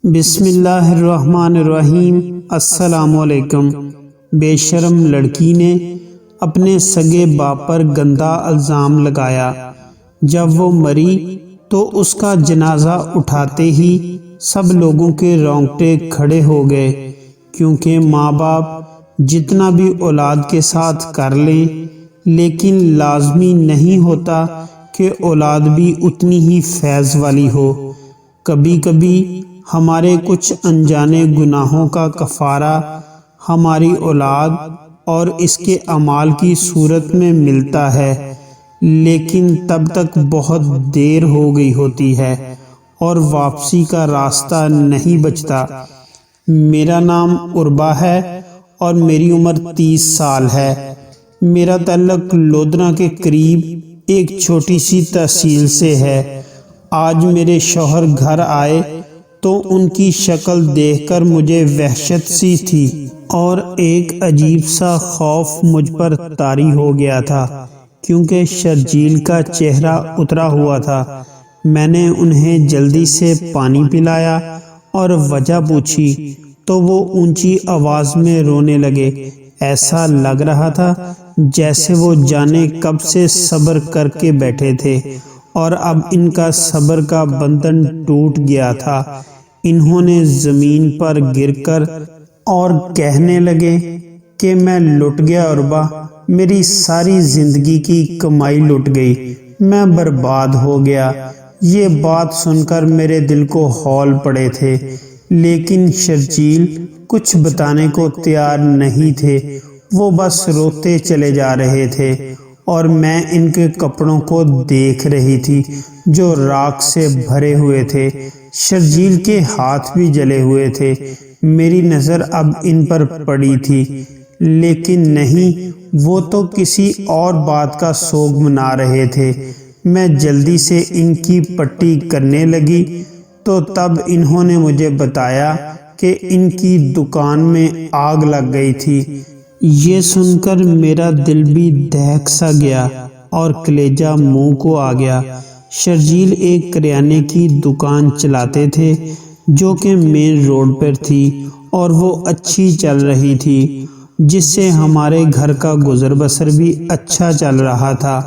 بسم اللہ الرحمن الرحیم۔ السلام علیکم۔ بے شرم لڑکی نے اپنے سگے باپ پر گندا الزام لگایا۔ جب وہ مری تو اس کا جنازہ اٹھاتے ہی سب لوگوں کے رونگٹے کھڑے ہو گئے، کیونکہ ماں باپ جتنا بھی اولاد کے ساتھ کر لیں، لیکن لازمی نہیں ہوتا کہ اولاد بھی اتنی ہی فیض والی ہو۔ کبھی کبھی ہمارے کچھ انجانے گناہوں کا کفارہ ہماری اولاد اور اس کے اعمال کی صورت میں ملتا ہے، لیکن تب تک بہت دیر ہو گئی ہوتی ہے اور واپسی کا راستہ نہیں بچتا۔ میرا نام عربہ ہے اور میری عمر 30 سال ہے۔ میرا تعلق لودھنا کے قریب ایک چھوٹی سی تحصیل سے ہے۔ آج میرے شوہر گھر آئے تو ان کی شکل دیکھ کر مجھے وحشت سی تھی اور ایک عجیب سا خوف مجھ پر طاری ہو گیا تھا، کیونکہ شرجیل کا چہرہ اترا ہوا تھا۔ میں نے انہیں جلدی سے پانی پلایا اور وجہ پوچھی تو وہ اونچی آواز میں رونے لگے۔ ایسا لگ رہا تھا جیسے وہ جانے کب سے صبر کر کے بیٹھے تھے اور اب ان کا صبر کا بندھن ٹوٹ گیا تھا۔ انہوں نے زمین پر گر کر اور کہنے لگے کہ میں لٹ گیا عربہ، میری ساری زندگی کی کمائی لٹ گئی، میں برباد ہو گیا۔ یہ بات سن کر میرے دل کو ہول پڑے تھے، لیکن شرجیل کچھ بتانے کو تیار نہیں تھے۔ وہ بس روتے چلے جا رہے تھے اور میں ان کے کپڑوں کو دیکھ رہی تھی جو راکھ سے بھرے ہوئے تھے۔ شرجیل کے ہاتھ بھی جلے ہوئے تھے۔ میری نظر اب ان پر پڑی تھی، لیکن نہیں، وہ تو کسی اور بات کا سوگ منا رہے تھے۔ میں جلدی سے ان کی پٹی کرنے لگی تو تب انہوں نے مجھے بتایا کہ ان کی دکان میں آگ لگ گئی تھی۔ یہ سن کر میرا دل بھی دہک سا گیا اور کلیجہ منہ کو آ گیا۔ شرجیل ایک کریانے کی دکان چلاتے تھے جو کہ مین روڈ پر تھی اور وہ اچھی چل رہی تھی، جس سے ہمارے گھر کا گزر بسر بھی اچھا چل رہا تھا۔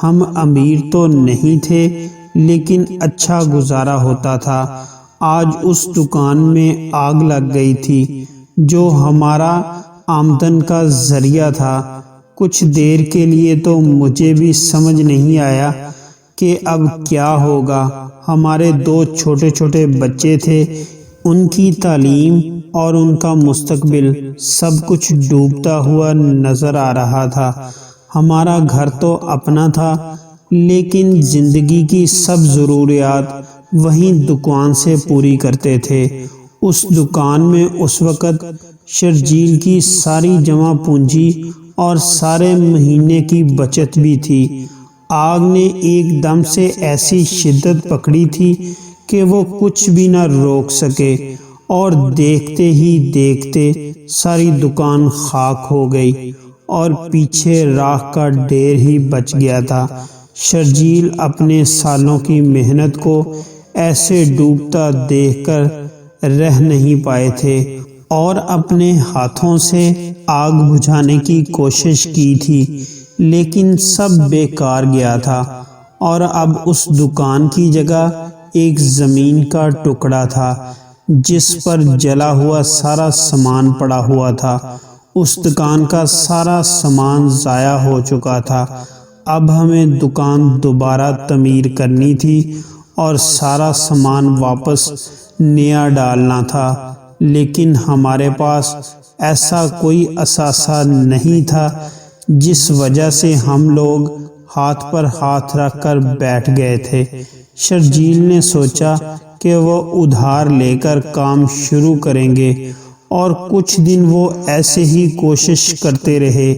ہم امیر تو نہیں تھے، لیکن اچھا گزارا ہوتا تھا۔ آج اس دکان میں آگ لگ گئی تھی جو ہمارا آمدن کا ذریعہ تھا۔ کچھ دیر کے لیے تو مجھے بھی سمجھ نہیں آیا کہ اب کیا ہوگا۔ ہمارے 2 چھوٹے چھوٹے بچے تھے، ان کی تعلیم اور ان کا مستقبل سب کچھ ڈوبتا ہوا نظر آ رہا تھا۔ ہمارا گھر تو اپنا تھا، لیکن زندگی کی سب ضروریات وہیں دکان سے پوری کرتے تھے۔ اس دکان میں اس وقت شرجیل کی ساری جمع پونجی اور سارے مہینے کی بچت بھی تھی۔ آگ نے ایک دم سے ایسی شدت پکڑی تھی کہ وہ کچھ بھی نہ روک سکے اور دیکھتے ہی دیکھتے ساری دکان خاک ہو گئی اور پیچھے راکھ کا ڈھیر ہی بچ گیا تھا۔ شرجیل اپنے سالوں کی محنت کو ایسے ڈوبتا دیکھ کر رہ نہیں پائے تھے اور اپنے ہاتھوں سے آگ بجھانے کی کوشش کی تھی، لیکن سب بیکار گیا تھا اور اب اس دکان کی جگہ ایک زمین کا ٹکڑا تھا جس پر جلا ہوا سارا سامان پڑا ہوا تھا۔ اس دکان کا سارا سامان ضائع ہو چکا تھا۔ اب ہمیں دکان دوبارہ تعمیر کرنی تھی اور سارا سامان واپس نیا ڈالنا تھا، لیکن ہمارے پاس ایسا کوئی اثاثہ نہیں تھا، جس وجہ سے ہم لوگ ہاتھ پر ہاتھ رکھ کر بیٹھ گئے تھے۔ شرجیل نے سوچا کہ وہ ادھار لے کر کام شروع کریں گے اور کچھ دن وہ ایسے ہی کوشش کرتے رہے،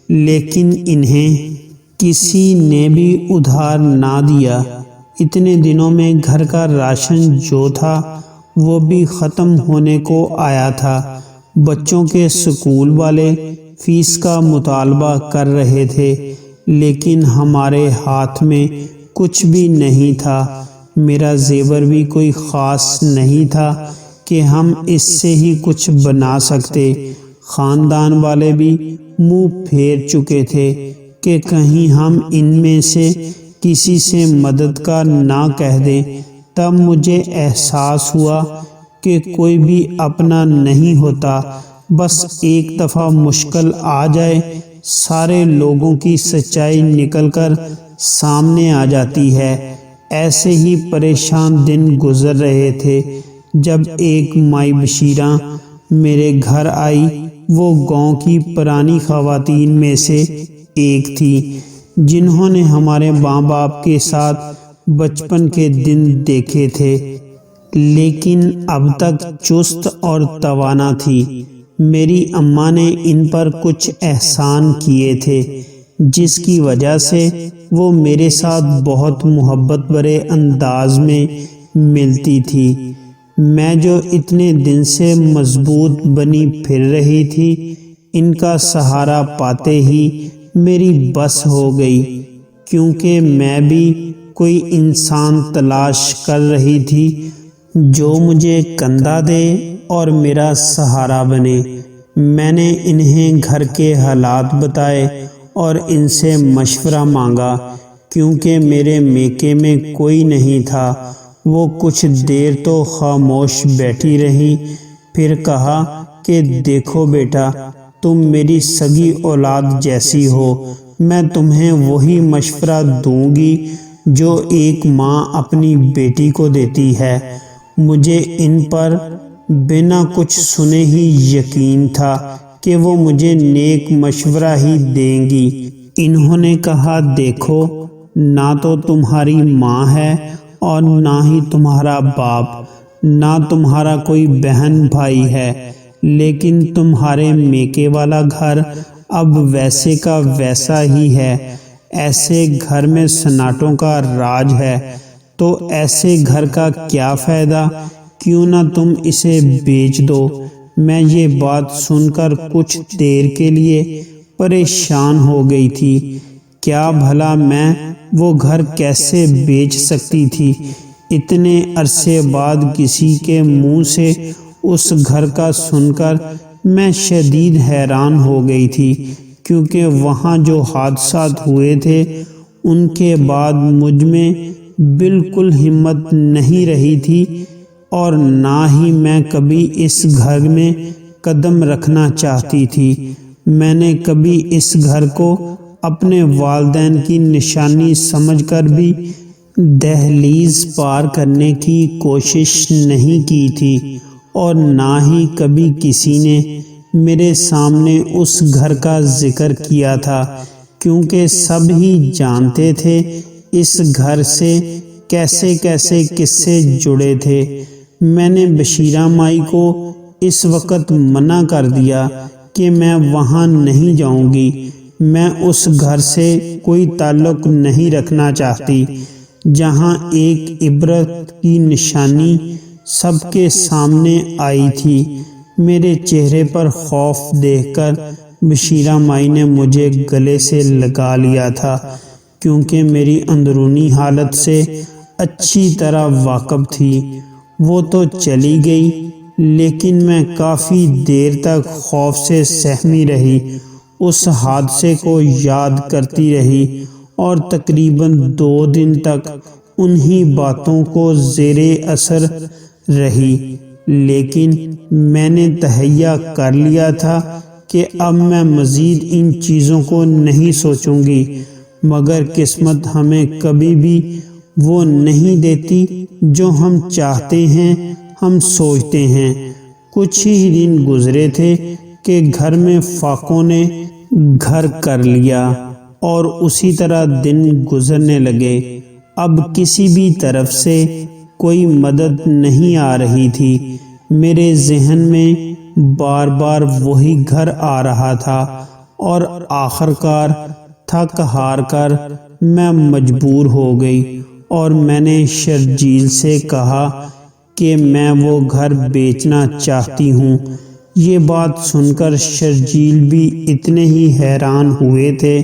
لیکن انہیں کسی نے بھی ادھار نہ دیا۔ اتنے دنوں میں گھر کا راشن جو تھا وہ بھی ختم ہونے کو آیا تھا۔ بچوں کے سکول والے فیس کا مطالبہ کر رہے تھے، لیکن ہمارے ہاتھ میں کچھ بھی نہیں تھا۔ میرا زیور بھی کوئی خاص نہیں تھا، کہ ہم اس سے ہی کچھ بنا سکتے۔ خاندان والے بھی منہ پھیر چکے تھے کہ کہیں ہم ان میں سے کسی سے مدد کا نہ کہہ دیں۔ تب مجھے احساس ہوا کہ کوئی بھی اپنا نہیں ہوتا، بس ایک دفعہ مشکل آ جائے سارے لوگوں کی سچائی نکل کر سامنے آ جاتی ہے۔ ایسے ہی پریشان دن گزر رہے تھے جب ایک مائی بشیرہ میرے گھر آئی۔ وہ گاؤں کی پرانی خواتین میں سے ایک تھی جنہوں نے ہمارے ماں باپ کے ساتھ بچپن کے دن دیکھے تھے، لیکن اب تک چست اور توانا تھی۔ میری اماں نے ان پر کچھ احسان کیے تھے جس کی وجہ سے وہ میرے ساتھ بہت محبت بھرے انداز میں ملتی تھی۔ میں جو اتنے دن سے مضبوط بنی پھر رہی تھی، ان کا سہارا پاتے ہی میری بس ہو گئی، کیونکہ میں بھی کوئی انسان تلاش کر رہی تھی جو مجھے کندھا دے اور میرا سہارا بنے۔ میں نے انہیں گھر کے حالات بتائے اور ان سے مشورہ مانگا، کیونکہ میرے میکے میں کوئی نہیں تھا۔ وہ کچھ دیر تو خاموش بیٹھی رہی، پھر کہا کہ دیکھو بیٹا، تم میری سگی اولاد جیسی ہو، میں تمہیں وہی مشورہ دوں گی جو ایک ماں اپنی بیٹی کو دیتی ہے۔ مجھے ان پر بنا کچھ سنے ہی یقین تھا کہ وہ مجھے نیک مشورہ ہی دیں گی۔ انہوں نے کہا، دیکھو، نہ تو تمہاری ماں ہے اور نہ ہی تمہارا باپ، نہ تمہارا کوئی بہن بھائی ہے، لیکن تمہارے میکے والا گھر اب ویسے کا ویسا ہی ہے۔ ایسے گھر میں سناٹوں کا راج ہے، تو ایسے گھر کا کیا فائدہ، کیوں نہ تم اسے بیچ دو۔ میں یہ بات سن کر کچھ دیر کے لیے پریشان ہو گئی تھی۔ کیا بھلا میں وہ گھر کیسے بیچ سکتی تھی؟ اتنے عرصے بعد کسی کے منہ سے اس گھر کا سن کر میں شدید حیران ہو گئی تھی، کیونکہ وہاں جو حادثات ہوئے تھے ان کے بعد مجھ میں بالکل ہمت نہیں رہی تھی، اور نہ ہی میں کبھی اس گھر میں قدم رکھنا چاہتی تھی۔ میں نے کبھی اس گھر کو اپنے والدین کی نشانی سمجھ کر بھی دہلیز پار کرنے کی کوشش نہیں کی تھی، اور نہ ہی کبھی کسی نے میرے سامنے اس گھر کا ذکر کیا تھا، کیونکہ سب ہی جانتے تھے اس گھر سے کیسے کیسے قصے جڑے تھے۔ میں نے بشیرہ مائی کو اس وقت منع کر دیا کہ میں وہاں نہیں جاؤں گی، میں اس گھر سے کوئی تعلق نہیں رکھنا چاہتی جہاں ایک عبرت کی نشانی سب کے سامنے آئی تھی۔ میرے چہرے پر خوف دیکھ کر بشیرہ مائی نے مجھے گلے سے لگا لیا تھا، کیونکہ میری اندرونی حالت سے اچھی طرح واقف تھی۔ وہ تو چلی گئی، لیکن میں کافی دیر تک خوف سے سہمی رہی، اس حادثے کو یاد کرتی رہی، اور تقریباً 2 دن تک انہی باتوں کو زیر اثر رہی۔ لیکن میں نے تہیہ کر لیا تھا کہ اب میں مزید ان چیزوں کو نہیں سوچوں گی، مگر قسمت ہمیں کبھی بھی وہ نہیں دیتی جو ہم چاہتے ہیں، ہم سوچتے ہیں۔ کچھ ہی دن گزرے تھے کہ گھر میں فاقوں نے گھر کر لیا، اور اسی طرح دن گزرنے لگے۔ اب کسی بھی طرف سے کوئی مدد نہیں آ رہی تھی۔ میرے ذہن میں بار بار وہی گھر آ رہا تھا، اور آخر کار تھک ہار کر میں مجبور ہو گئی، اور میں نے شرجیل سے کہا کہ میں وہ گھر بیچنا چاہتی ہوں۔ یہ بات سن کر شرجیل بھی اتنے ہی حیران ہوئے تھے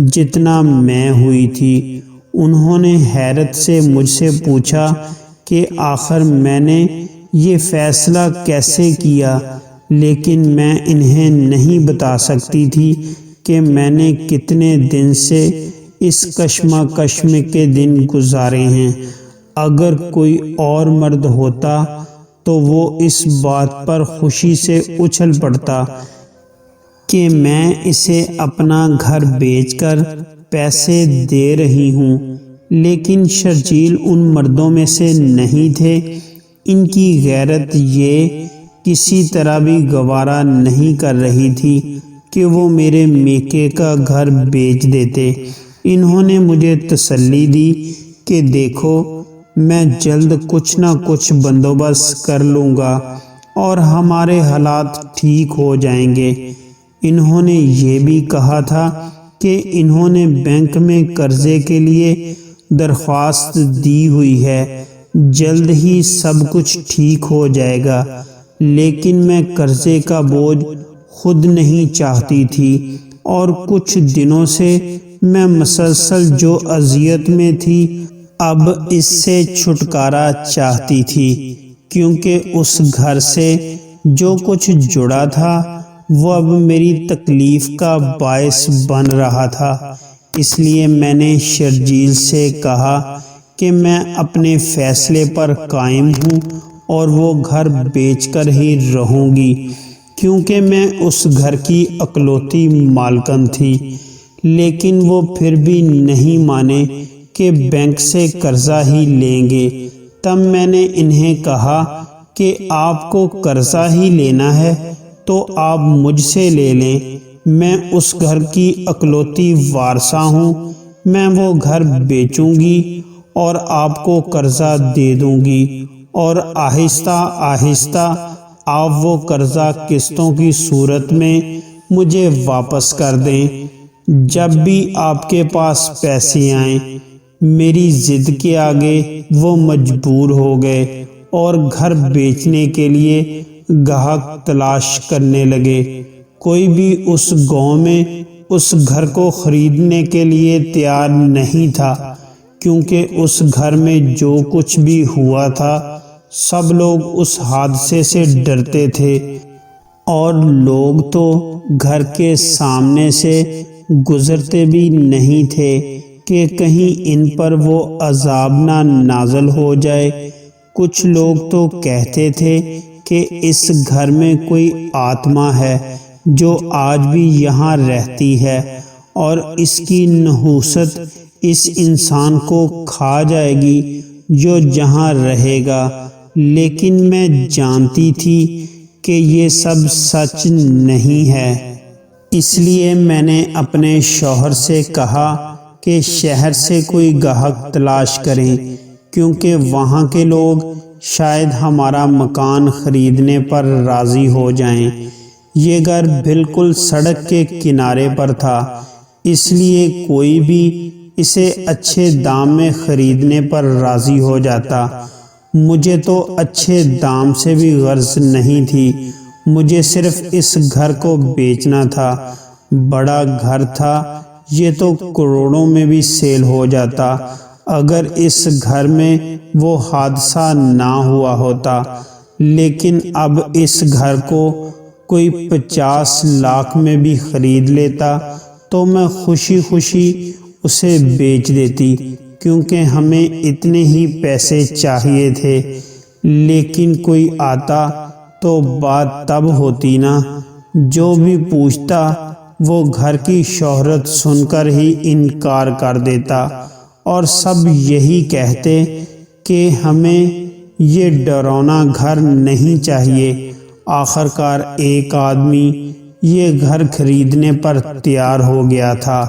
جتنا میں ہوئی تھی۔ انہوں نے حیرت سے مجھ سے پوچھا کہ آخر میں نے یہ فیصلہ کیسے کیا، لیکن میں انہیں نہیں بتا سکتی تھی کہ میں نے کتنے دن سے اس کشمکش کے دن گزارے ہیں۔ اگر کوئی اور مرد ہوتا تو وہ اس بات پر خوشی سے اچھل پڑتا کہ میں اسے اپنا گھر بیچ کر پیسے دے رہی ہوں، لیکن شرجیل ان مردوں میں سے نہیں تھے۔ ان کی غیرت یہ کسی طرح بھی گوارا نہیں کر رہی تھی کہ وہ میرے میکے کا گھر بیچ دیتے۔ انہوں نے مجھے تسلی دی کہ دیکھو، میں جلد کچھ نہ کچھ بندوبست کر لوں گا اور ہمارے حالات ٹھیک ہو جائیں گے۔ انہوں نے یہ بھی کہا تھا کہ انہوں نے بینک میں قرضے کے لیے درخواست دی ہوئی ہے، جلد ہی سب کچھ ٹھیک ہو جائے گا، لیکن میں قرضے کا بوجھ خود نہیں چاہتی تھی، اور کچھ دنوں سے میں مسلسل جو اذیت میں تھی اب اس سے چھٹکارا چاہتی تھی، کیونکہ اس گھر سے جو کچھ جڑا تھا وہ اب میری تکلیف کا باعث بن رہا تھا۔ اس لیے میں نے شرجیل سے کہا کہ میں اپنے فیصلے پر قائم ہوں اور وہ گھر بیچ کر ہی رہوں گی، کیونکہ میں اس گھر کی اکلوتی مالکن تھی۔ لیکن وہ پھر بھی نہیں مانے کہ بینک سے قرضہ ہی لیں گے۔ تب میں نے انہیں کہا کہ آپ کو قرضہ ہی لینا ہے تو آپ مجھ سے لے لیں، میں اس گھر کی اکلوتی وارثہ ہوں، میں وہ گھر بیچوں گی اور آپ کو قرضہ دے دوں گی، اور آہستہ آہستہ آپ وہ قرضہ قسطوں کی صورت میں مجھے واپس کر دیں جب بھی آپ کے پاس پیسے آئیں۔ میری ضد کے آگے وہ مجبور ہو گئے اور گھر بیچنے کے لیے گاہک تلاش کرنے لگے۔ کوئی بھی اس گاؤں میں اس گھر کو خریدنے کے لیے تیار نہیں تھا، کیونکہ اس گھر میں جو کچھ بھی ہوا تھا سب لوگ اس حادثے سے ڈرتے تھے، اور لوگ تو گھر کے سامنے سے گزرتے بھی نہیں تھے کہ کہیں ان پر وہ عذاب نہ نازل ہو جائے۔ کچھ لوگ تو کہتے تھے کہ اس گھر میں کوئی آتما ہے جو آج بھی یہاں رہتی ہے اور اس کی نحوست اس انسان کو کھا جائے گی جو جہاں رہے گا، لیکن میں جانتی تھی کہ یہ سب سچ نہیں ہے۔ اس لیے میں نے اپنے شوہر سے کہا کہ شہر سے کوئی گاہک تلاش کریں، کیونکہ وہاں کے لوگ شاید ہمارا مکان خریدنے پر راضی ہو جائیں۔ یہ گھر بالکل سڑک کے کنارے پر تھا، اس لیے کوئی بھی اسے اچھے دام میں خریدنے پر راضی ہو جاتا۔ مجھے تو اچھے دام سے بھی غرض نہیں تھی، مجھے صرف اس گھر کو بیچنا تھا۔ بڑا گھر تھا، یہ تو کروڑوں میں بھی سیل ہو جاتا اگر اس گھر میں وہ حادثہ نہ ہوا ہوتا، لیکن اب اس گھر کو کوئی 50 لاکھ میں بھی خرید لیتا تو میں خوشی خوشی اسے بیچ دیتی، کیونکہ ہمیں اتنے ہی پیسے چاہیے تھے۔ لیکن کوئی آتا تو بات تب ہوتی نا، جو بھی پوچھتا وہ گھر کی شہرت سن کر ہی انکار کر دیتا، اور سب یہی کہتے کہ ہمیں یہ ڈراؤنا گھر نہیں چاہیے۔ آخر کار ایک آدمی یہ گھر خریدنے پر تیار ہو گیا تھا،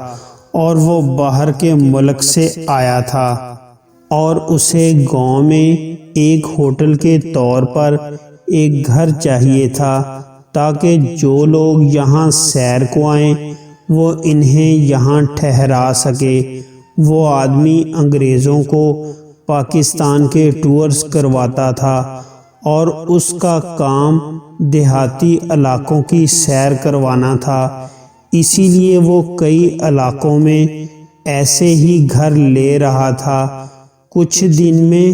اور وہ باہر کے ملک سے آیا تھا، اور اسے گاؤں میں ایک ہوٹل کے طور پر ایک گھر چاہیے تھا، تاکہ جو لوگ یہاں سیر کو آئیں وہ انہیں یہاں ٹھہرا سکے۔ وہ آدمی انگریزوں کو پاکستان کے ٹورز کرواتا تھا، اور اس کا کام دیہاتی علاقوں کی سیر کروانا تھا، اسی لیے وہ کئی علاقوں میں ایسے ہی گھر لے رہا تھا۔ کچھ دن میں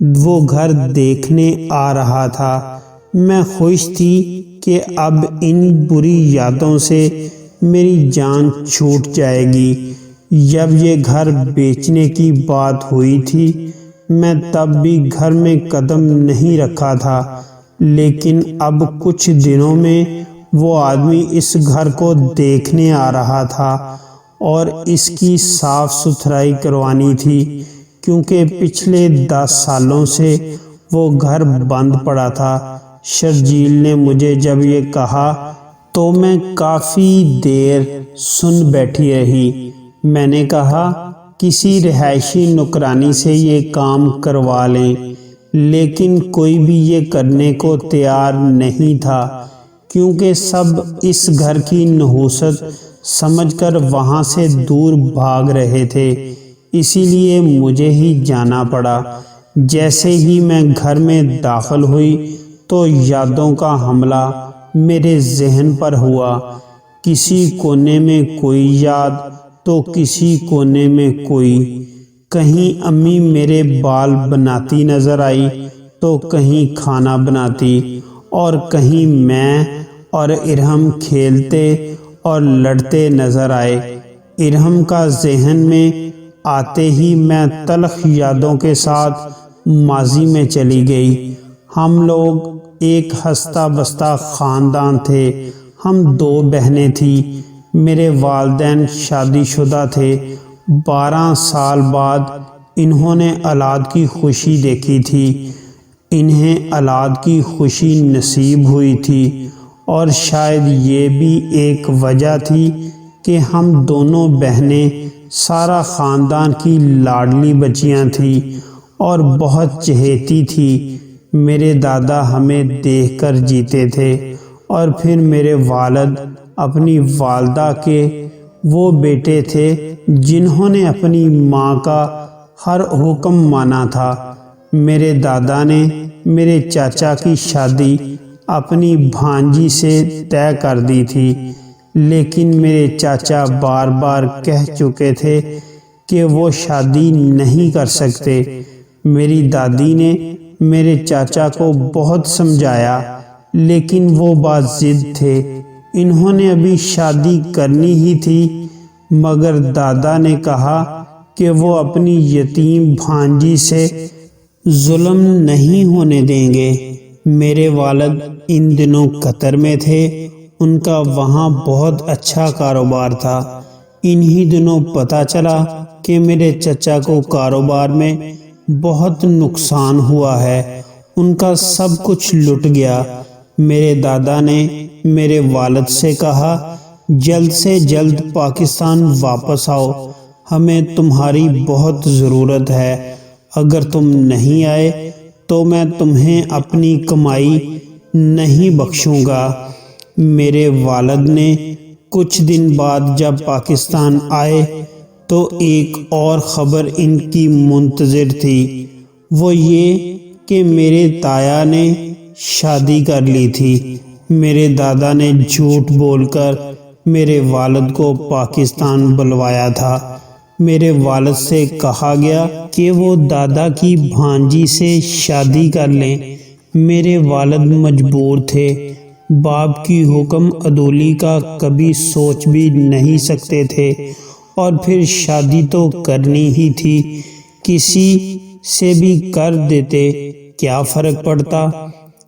وہ گھر دیکھنے آ رہا تھا۔ میں خوش تھی کہ اب ان بری یادوں سے میری جان چھوٹ جائے گی۔ جب یہ گھر بیچنے کی بات ہوئی تھی میں تب بھی گھر میں قدم نہیں رکھا تھا، لیکن اب کچھ دنوں میں وہ آدمی اس گھر کو دیکھنے آ رہا تھا اور اس کی صاف ستھرائی کروانی تھی، کیونکہ پچھلے 10 سالوں سے وہ گھر بند پڑا تھا۔ شرجیل نے مجھے جب یہ کہا تو میں کافی دیر سن بیٹھی رہی۔ میں نے کہا کسی رہائشی نوکرانی سے یہ کام کروا لیں، لیکن کوئی بھی یہ کرنے کو تیار نہیں تھا، کیونکہ سب اس گھر کی نحوست سمجھ کر وہاں سے دور بھاگ رہے تھے، اسی لیے مجھے ہی جانا پڑا۔ جیسے ہی میں گھر میں داخل ہوئی تو یادوں کا حملہ میرے ذہن پر ہوا۔ کسی کونے میں کوئی یاد تو کسی کونے میں کوئی، کہیں امی میرے بال بناتی نظر آئی تو کہیں کھانا بناتی، اور کہیں میں اور ارحم کھیلتے اور لڑتے نظر آئے۔ ارحم کا ذہن میں آتے ہی میں تلخ یادوں کے ساتھ ماضی میں چلی گئی۔ ہم لوگ ایک ہنستا بستا خاندان تھے۔ ہم 2 بہنیں تھیں۔ میرے والدین شادی شدہ تھے۔ 12 سال بعد انہوں نے اولاد کی خوشی دیکھی تھی۔ انہیں اولاد کی خوشی نصیب ہوئی تھی، اور شاید یہ بھی ایک وجہ تھی کہ ہم دونوں بہنیں سارا خاندان کی لاڈلی بچیاں تھیں اور بہت چہیتی تھی۔ میرے دادا ہمیں دیکھ کر جیتے تھے، اور پھر میرے والد اپنی والدہ کے وہ بیٹے تھے جنہوں نے اپنی ماں کا ہر حکم مانا تھا۔ میرے دادا نے میرے چاچا کی شادی اپنی بھانجی سے طے کر دی تھی، لیکن میرے چاچا بار بار کہہ چکے تھے کہ وہ شادی نہیں کر سکتے۔ میری دادی نے میرے چاچا کو بہت سمجھایا، لیکن وہ باز ضد تھے۔ انہوں نے ابھی شادی کرنی ہی تھی، مگر دادا نے کہا کہ وہ اپنی یتیم بھانجی سے ظلم نہیں ہونے دیں گے۔ میرے والد ان دنوں قطر میں تھے۔ ان کا وہاں بہت اچھا کاروبار تھا۔ انہی دنوں پتہ چلا کہ میرے چچا کو کاروبار میں بہت نقصان ہوا ہے۔ ان کا سب کچھ لٹ گیا۔ میرے دادا نے میرے والد سے کہا جلد سے جلد پاکستان واپس آؤ، ہمیں تمہاری بہت ضرورت ہے۔ اگر تم نہیں آئے تو میں تمہیں اپنی کمائی نہیں بخشوں گا۔ میرے والد نے کچھ دن بعد جب پاکستان آئے تو ایک اور خبر ان کی منتظر تھی، وہ یہ کہ میرے تایا نے شادی کر لی تھی۔ میرے دادا نے جھوٹ بول کر میرے والد کو پاکستان بلوایا تھا۔ میرے والد سے کہا گیا کہ وہ دادا کی بھانجی سے شادی کر لیں۔ میرے والد مجبور تھے، باپ کی حکم عدولی کا کبھی سوچ بھی نہیں سکتے تھے، اور پھر شادی تو کرنی ہی تھی، کسی سے بھی کر دیتے، کیا فرق پڑتا،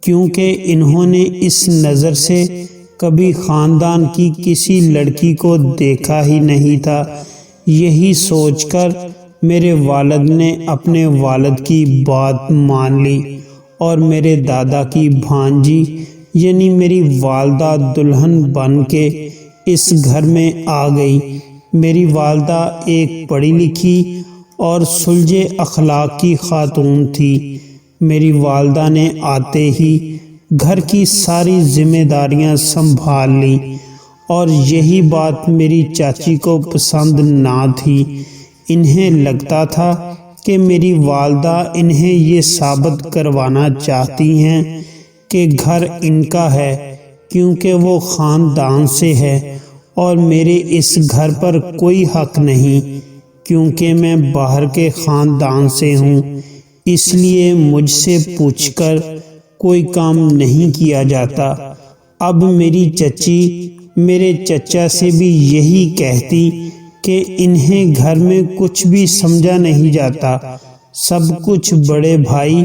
کیونکہ انہوں نے اس نظر سے کبھی خاندان کی کسی لڑکی کو دیکھا ہی نہیں تھا۔ یہی سوچ کر میرے والد نے اپنے والد کی بات مان لی اور میرے دادا کی بھانجی یعنی میری والدہ دلہن بن کے اس گھر میں آ گئی۔ میری والدہ ایک پڑھی لکھی اور سلجھے اخلاق کی خاتون تھی۔ میری والدہ نے آتے ہی گھر کی ساری ذمہ داریاں سنبھال لیں، اور یہی بات میری چاچی کو پسند نہ تھی۔ انہیں لگتا تھا کہ میری والدہ انہیں یہ ثابت کروانا چاہتی ہیں کہ گھر ان کا ہے، کیونکہ وہ خاندان سے ہے، اور میرے اس گھر پر کوئی حق نہیں، کیونکہ میں باہر کے خاندان سے ہوں۔ اس لیے مجھ سے پوچھ کر کوئی کام نہیں کیا جاتا۔ اب میری چچی میرے چچا سے بھی یہی کہتی کہ انہیں گھر میں کچھ بھی سمجھا نہیں جاتا، سب کچھ بڑے بھائی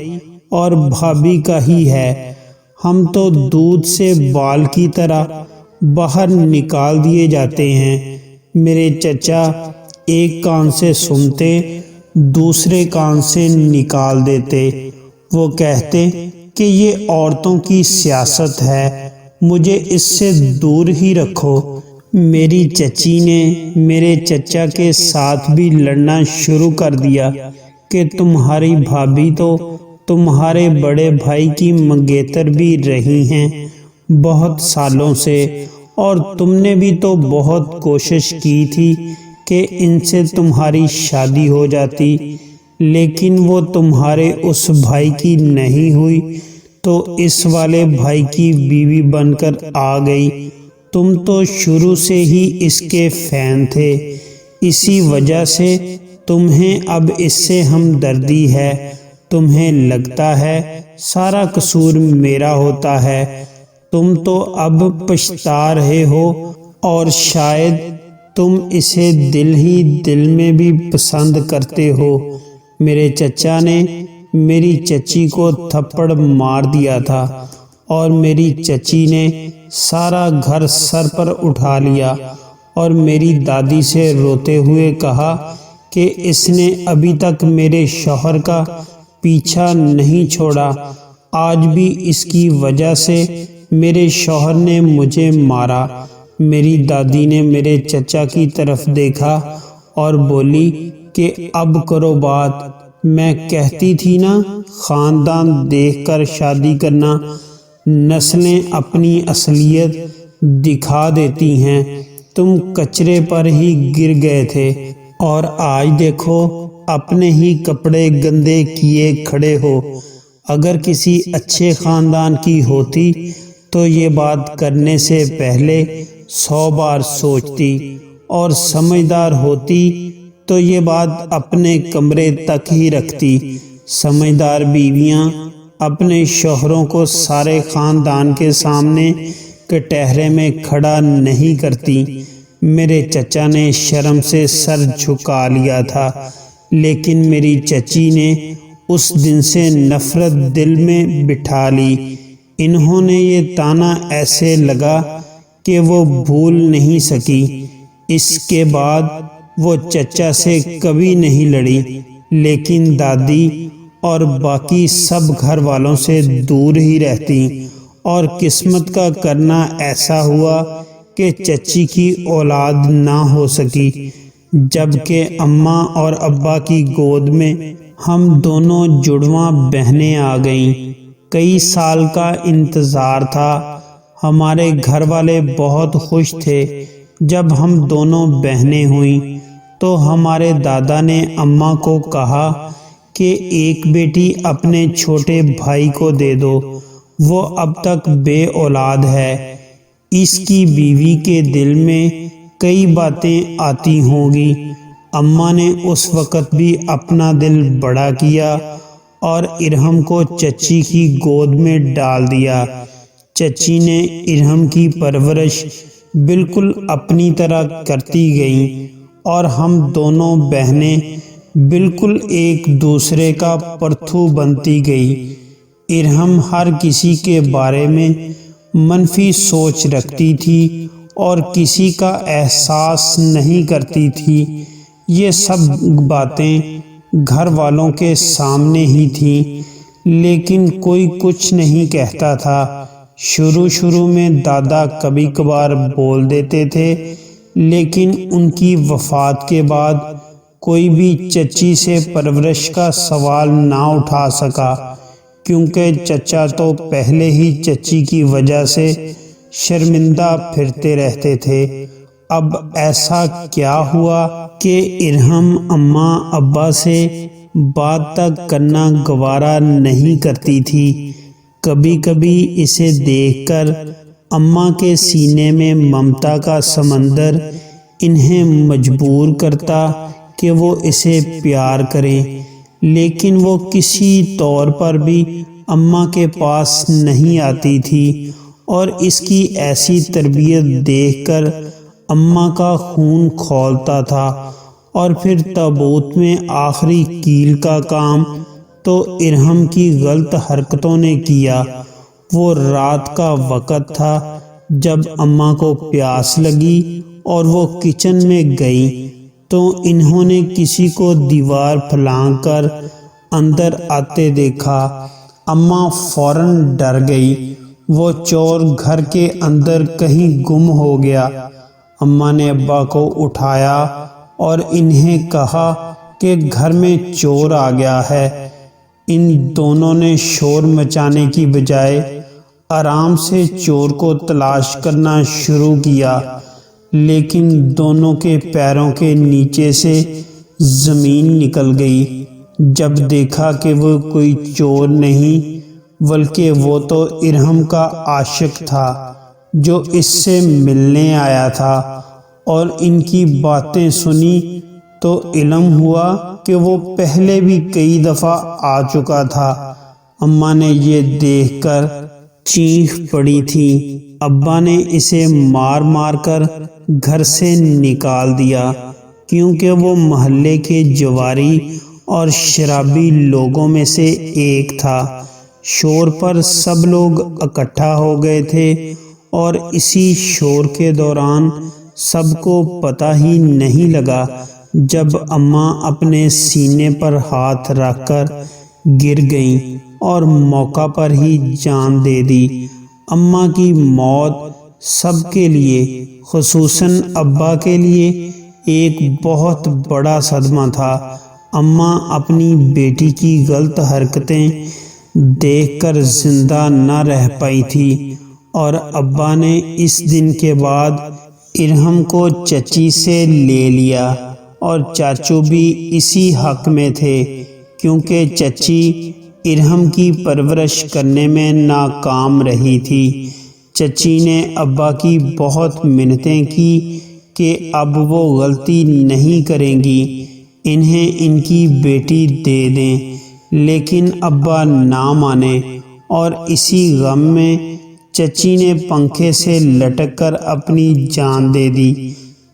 اور بھابھی کا ہی ہے، ہم تو دودھ سے بال کی طرح باہر نکال دیے جاتے ہیں۔ میرے چچا ایک کان سے سنتے دوسرے کان سے نکال دیتے۔ وہ کہتے کہ یہ عورتوں کی سیاست ہے، مجھے اس سے دور ہی رکھو۔ میری چچی نے میرے چچا کے ساتھ بھی لڑنا شروع کر دیا کہ تمہاری بھابھی تو تمہارے بڑے بھائی کی منگیتر بھی رہی ہیں بہت سالوں سے، اور تم نے بھی تو بہت کوشش کی تھی کہ ان سے تمہاری شادی ہو جاتی، لیکن وہ تمہارے اس بھائی کی نہیں ہوئی تو اس والے بھائی کی بیوی بن کر آ گئی۔ تم تو شروع سے ہی اس کے فین تھے، اسی وجہ سے تمہیں اب اس سے ہمدردی ہے۔ تمہیں لگتا ہے سارا قصور میرا ہوتا ہے، تم تو اب پچھتا رہے ہو، اور شاید تم اسے دل ہی دل میں بھی پسند کرتے ہو۔ میرے چچا نے میری چچی کو تھپڑ مار دیا تھا اور میری چچی نے سارا گھر سر پر اٹھا لیا اور میری دادی سے روتے ہوئے کہا کہ اس نے ابھی تک میرے شوہر کا پیچھا نہیں چھوڑا، آج بھی اس کی وجہ سے میرے شوہر نے مجھے مارا۔ میری دادی نے میرے چچا کی طرف دیکھا اور بولی کہ اب کرو بات، میں کہتی تھی نا خاندان دیکھ کر شادی کرنا، نسلیں اپنی اصلیت دکھا دیتی ہیں، تم کچرے پر ہی گر گئے تھے اور آج دیکھو اپنے ہی کپڑے گندے کیے کھڑے ہو۔ اگر کسی اچھے خاندان کی ہوتی تو یہ بات کرنے سے پہلے 100 بار سوچتی، اور سمجھدار ہوتی تو یہ بات اپنے کمرے تک ہی رکھتی۔ سمجھدار بیویاں اپنے شوہروں کو سارے خاندان کے سامنے کٹہرے میں کھڑا نہیں کرتی۔ میرے چچا نے شرم سے سر جھکا لیا تھا، لیکن میری چچی نے اس دن سے نفرت دل میں بٹھا لی۔ انہوں نے یہ طعنہ ایسے لگا کہ وہ بھول نہیں سکی۔ اس کے بعد وہ چچا سے کبھی نہیں لڑی، لیکن دادی اور باقی سب گھر والوں سے دور ہی رہتی، اور قسمت کا کرنا ایسا ہوا کہ چچی کی اولاد نہ ہو سکی، جبکہ اماں اور ابا کی گود میں ہم دونوں جڑواں بہنیں آ گئیں۔ کئی سال کا انتظار تھا۔ ہمارے گھر والے بہت خوش تھے جب ہم دونوں بہنیں ہوئیں، تو ہمارے دادا نے اماں کو کہا کہ ایک بیٹی اپنے چھوٹے بھائی کو دے دو، وہ اب تک بے اولاد ہے، اس کی بیوی کے دل میں کئی باتیں آتی ہوں گی۔ اماں نے اس وقت بھی اپنا دل بڑا کیا اور ارحم کو چچی کی گود میں ڈال دیا۔ چچی نے ارحم کی پرورش بالکل اپنی طرح کرتی گئیں، اور ہم دونوں بہنیں بالکل ایک دوسرے کا پرتھو بنتی گئی۔ ارحم ہر کسی کے بارے میں منفی سوچ رکھتی تھی اور کسی کا احساس نہیں کرتی تھی۔ یہ سب باتیں گھر والوں کے سامنے ہی تھیں، لیکن کوئی کچھ نہیں کہتا تھا۔ شروع میں دادا کبھی کبھار بول دیتے تھے، لیکن ان کی وفات کے بعد کوئی بھی چچی سے پرورش کا سوال نہ اٹھا سکا، کیونکہ چچا تو پہلے ہی چچی کی وجہ سے شرمندہ پھرتے رہتے تھے۔ اب ایسا کیا ہوا کہ ارحم اماں ابا سے بات تک کرنا گوارا نہیں کرتی تھی۔ کبھی کبھی اسے دیکھ کر اماں کے سینے میں ممتا کا سمندر انہیں مجبور کرتا کہ وہ اسے پیار کریں، لیکن وہ کسی طور پر بھی اماں کے پاس نہیں آتی تھی، اور اس کی ایسی تربیت دیکھ کر اماں کا خون کھولتا تھا۔ اور پھر تابوت میں آخری کیل کا کام تو ارحم کی غلط حرکتوں نے کیا۔ وہ رات کا وقت تھا جب اماں کو پیاس لگی اور وہ کچن میں گئی تو انہوں نے کسی کو دیوار پھلانگ کر اندر آتے دیکھا۔ اماں فوراً ڈر گئی، وہ چور گھر کے اندر کہیں گم ہو گیا۔ اماں نے ابا کو اٹھایا اور انہیں کہا کہ گھر میں چور آ گیا ہے۔ ان دونوں نے شور مچانے کی بجائے آرام سے چور کو تلاش کرنا شروع کیا، لیکن دونوں کے پیروں کے نیچے سے زمین نکل گئی جب دیکھا کہ وہ کوئی چور نہیں بلکہ وہ تو ارحم کا عاشق تھا جو اس سے ملنے آیا تھا۔ اور ان کی باتیں سنی تو علم ہوا کہ وہ پہلے بھی کئی دفعہ آ چکا تھا۔ اماں نے یہ دیکھ کر چیخ پڑی تھی۔ ابا نے اسے مار مار کر گھر سے نکال دیا، کیونکہ وہ محلے کے جواری اور شرابی لوگوں میں سے ایک تھا۔ شور پر سب لوگ اکٹھا ہو گئے تھے، اور اسی شور کے دوران سب کو پتہ ہی نہیں لگا جب اماں اپنے سینے پر ہاتھ رکھ کر گر گئیں اور موقع پر ہی جان دے دی۔ اماں کی موت سب کے لیے، خصوصاً ابا کے لیے، ایک بہت بڑا صدمہ تھا۔ اماں اپنی بیٹی کی غلط حرکتیں دیکھ کر زندہ نہ رہ پائی تھی، اور ابا نے اس دن کے بعد ارحم کو چچی سے لے لیا، اور چاچو بھی اسی حق میں تھے، کیونکہ چچی ارحم کی پرورش کرنے میں ناکام رہی تھی۔ چچی نے ابا کی بہت منتیں کی کہ اب وہ غلطی نہیں کریں گی، انہیں ان کی بیٹی دے دیں، لیکن ابا نہ مانے، اور اسی غم میں چچی نے پنکھے سے لٹک کر اپنی جان دے دی۔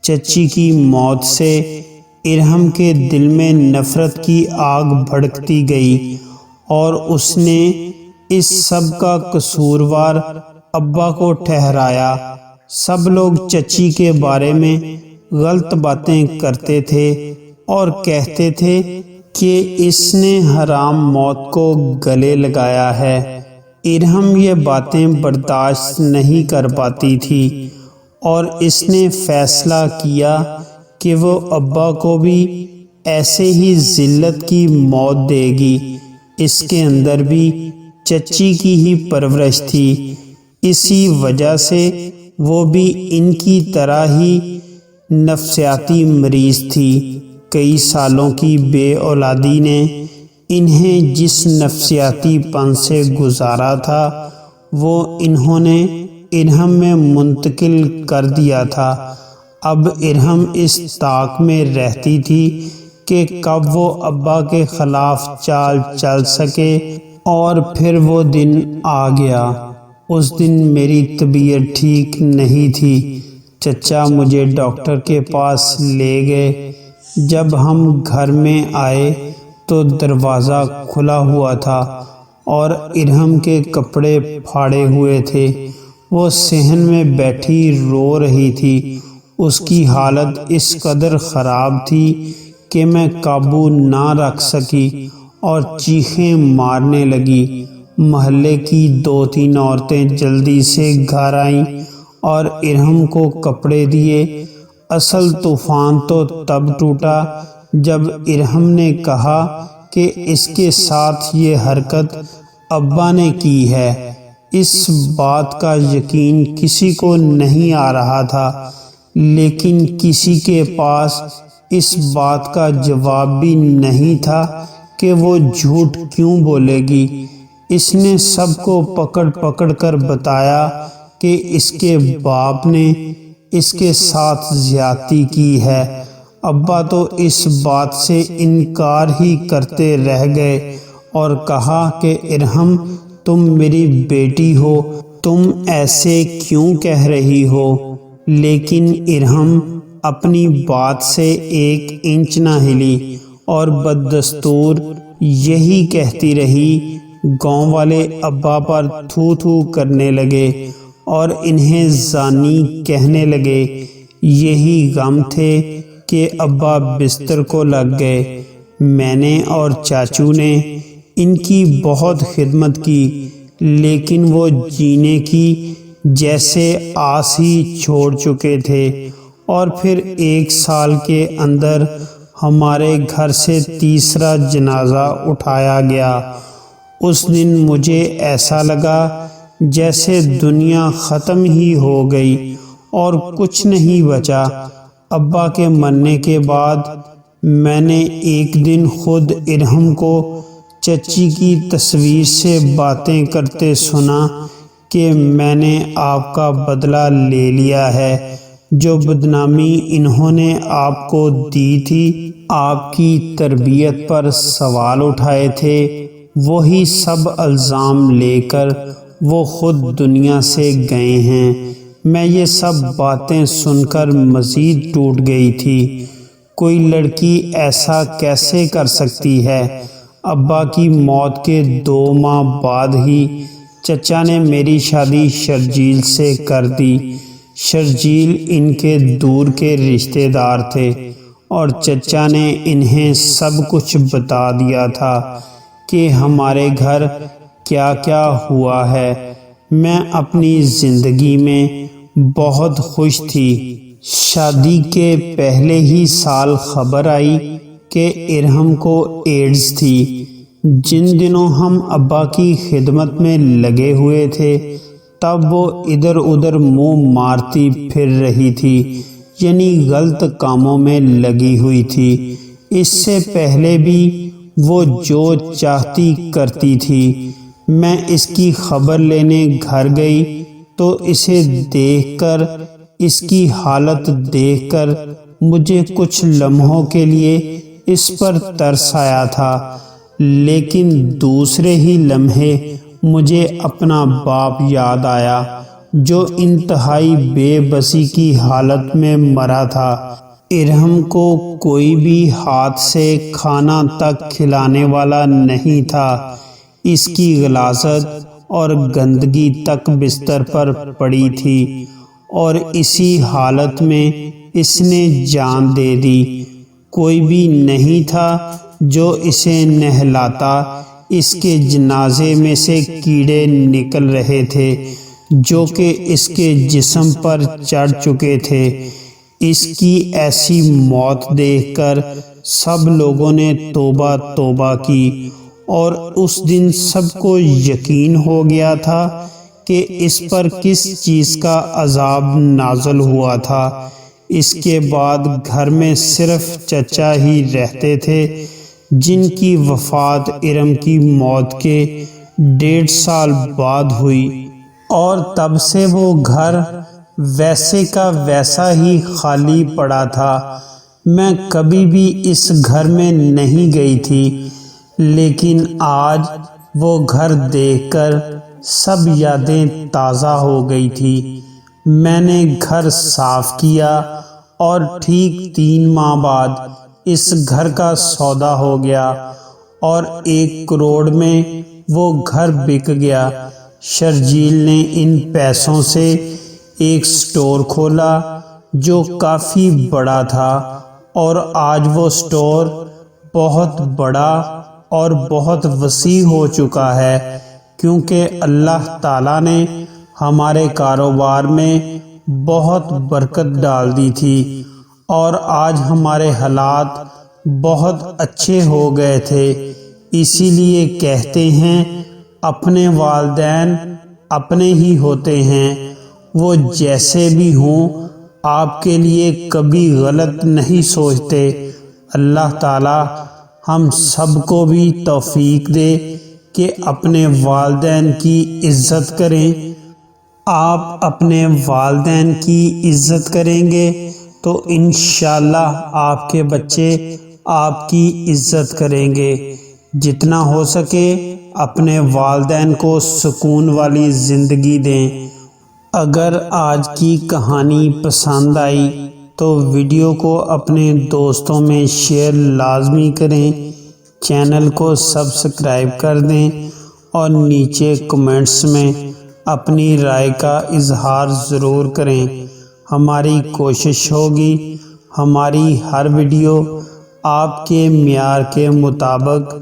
چچی کی موت سے ارحم کے دل میں نفرت کی آگ بھڑکتی گئی، اور اس نے اس سب کا قصوروار ابا کو ٹھہرایا۔ سب لوگ چچی کے بارے میں غلط باتیں کرتے تھے اور کہتے تھے کہ اس نے حرام موت کو گلے لگایا ہے۔ ارحم یہ باتیں برداشت نہیں کر پاتی تھی، اور اس نے فیصلہ کیا کہ وہ ابا کو بھی ایسے ہی ذلت کی موت دے گی۔ اس کے اندر بھی چچی کی ہی پرورش تھی، اسی وجہ سے وہ بھی ان کی طرح ہی نفسیاتی مریض تھی۔ کئی سالوں کی بے اولادی نے انہیں جس نفسیاتی پن سے گزارا تھا وہ انہوں نے ارحم میں منتقل کر دیا تھا۔ اب ارحم اس طاق میں رہتی تھی کہ کب وہ ابا کے خلاف چال چل سکے، اور پھر وہ دن آ گیا۔ اس دن میری طبیعت ٹھیک نہیں تھی۔ چچا مجھے ڈاکٹر کے پاس لے گئے۔ جب ہم گھر میں آئے تو دروازہ کھلا ہوا تھا اور ارحم کے کپڑے پھاڑے ہوئے تھے۔ وہ صحن میں بیٹھی رو رہی تھی۔ اس کی حالت اس قدر خراب تھی کہ میں قابو نہ رکھ سکی اور چیخیں مارنے لگی۔ محلے کی 2-3 عورتیں جلدی سے گھر آئیں اور ارحم کو کپڑے دیے۔ اصل طوفان تو تب ٹوٹا جب ارحم نے کہا کہ اس کے ساتھ یہ حرکت ابا نے کی ہے۔ اس بات کا یقین کسی کو نہیں آ رہا تھا، لیکن کسی کے پاس اس بات کا جواب بھی نہیں تھا کہ وہ جھوٹ کیوں بولے گی۔ اس نے سب کو پکڑ پکڑ کر بتایا کہ اس کے باپ نے اس کے ساتھ زیادتی کی ہے، ابا تو اس بات سے انکار ہی کرتے رہ گئے اور کہا کہ ارحم تم میری بیٹی ہو، تم ایسے کیوں کہہ رہی ہو؟ لیکن ارحم اپنی بات سے 1 انچ نہ ہلی اور بددستور یہی کہتی رہی۔ گاؤں والے ابا پر تھو تھو کرنے لگے اور انہیں زانی کہنے لگے۔ یہی غم تھے کہ ابا بستر کو لگ گئے۔ میں نے اور چاچو نے ان کی بہت خدمت کی، لیکن وہ جینے کی جیسے آس ہی چھوڑ چکے تھے، اور پھر 1 سال کے اندر ہمارے گھر سے تیسرا جنازہ اٹھایا گیا۔ اس دن مجھے ایسا لگا جیسے دنیا ختم ہی ہو گئی اور کچھ نہیں بچا۔ ابا کے مرنے کے بعد میں نے ایک دن خود ارحم کو چچی کی تصویر سے باتیں کرتے سنا کہ میں نے آپ کا بدلہ لے لیا ہے۔ جو بدنامی انہوں نے آپ کو دی تھی، آپ کی تربیت پر سوال اٹھائے تھے، وہی سب الزام لے کر وہ خود دنیا سے گئے ہیں۔ میں یہ سب باتیں سن کر مزید ٹوٹ گئی تھی۔ کوئی لڑکی ایسا کیسے کر سکتی ہے؟ ابا کی موت کے 2 ماہ بعد ہی چچا نے میری شادی شرجیل سے کر دی۔ شرجیل ان کے دور کے رشتہ دار تھے اور چچا نے انہیں سب کچھ بتا دیا تھا کہ ہمارے گھر کیا کیا ہوا ہے۔ میں اپنی زندگی میں بہت خوش تھی۔ شادی کے پہلے ہی سال خبر آئی کہ ارحم کو ایڈز تھی۔ جن دنوں ہم ابا کی خدمت میں لگے ہوئے تھے، تب وہ ادھر ادھر منہ مارتی پھر رہی تھی، یعنی غلط کاموں میں لگی ہوئی تھی۔ اس سے پہلے بھی وہ جو چاہتی کرتی تھی۔ میں اس کی خبر لینے گھر گئی تو اسے دیکھ کر، اس کی حالت دیکھ کر مجھے کچھ لمحوں کے لیے اس پر ترس آیا تھا، لیکن دوسرے ہی لمحے مجھے اپنا باپ یاد آیا جو انتہائی بے بسی کی حالت میں مرا تھا۔ ارحم کو کوئی بھی ہاتھ سے کھانا تک کھلانے والا نہیں تھا۔ اس کی غلاظت اور گندگی تک بستر پر پڑی تھی اور اسی حالت میں اس نے جان دے دی۔ کوئی بھی نہیں تھا جو اسے نہلاتا۔ اس کے جنازے میں سے کیڑے نکل رہے تھے جو کہ اس کے جسم پر چڑھ چکے تھے۔ اس کی ایسی موت دیکھ کر سب لوگوں نے توبہ توبہ کی، اور اس دن سب کو یقین ہو گیا تھا کہ اس پر کس چیز کا عذاب نازل ہوا تھا۔ اس کے بعد گھر میں صرف چچا ہی رہتے تھے، جن کی وفات ارحم کی موت کے 1.5 سال بعد ہوئی، اور تب سے وہ گھر ویسے کا ویسا ہی خالی پڑا تھا۔ میں کبھی بھی اس گھر میں نہیں گئی تھی، لیکن آج وہ گھر دیکھ کر سب یادیں تازہ ہو گئی تھی۔ میں نے گھر صاف کیا اور ٹھیک 3 ماہ بعد اس گھر کا سودا ہو گیا اور 1 کروڑ میں وہ گھر بک گیا۔ شرجیل نے ان پیسوں سے ایک سٹور کھولا جو کافی بڑا تھا، اور آج وہ سٹور بہت بڑا اور بہت وسیع ہو چکا ہے، کیونکہ اللہ تعالیٰ نے ہمارے کاروبار میں بہت برکت ڈال دی تھی، اور آج ہمارے حالات بہت اچھے ہو گئے تھے۔ اسی لیے کہتے ہیں اپنے والدین اپنے ہی ہوتے ہیں، وہ جیسے بھی ہوں آپ کے لیے کبھی غلط نہیں سوچتے۔ اللہ تعالیٰ ہم سب کو بھی توفیق دے کہ اپنے والدین کی عزت کریں۔ آپ اپنے والدین کی عزت کریں گے تو انشاءاللہ آپ کے بچے آپ کی عزت کریں گے۔ جتنا ہو سکے اپنے والدین کو سکون والی زندگی دیں۔ اگر آج کی کہانی پسند آئی تو ویڈیو کو اپنے دوستوں میں شیئر لازمی کریں، چینل کو سبسکرائب کر دیں اور نیچے کمنٹس میں اپنی رائے کا اظہار ضرور کریں۔ ہماری کوشش ہوگی ہماری ہر ویڈیو آپ کے معیار کے مطابق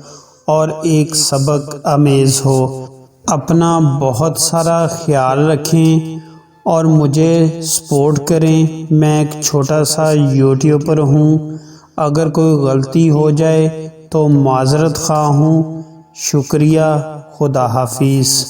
اور ایک سبق آمیز ہو۔ اپنا بہت سارا خیال رکھیں اور مجھے سپورٹ کریں۔ میں ایک چھوٹا سا یوٹیوبر ہوں، اگر کوئی غلطی ہو جائے تو معذرت خواہ ہوں۔ شکریہ، خدا حافظ۔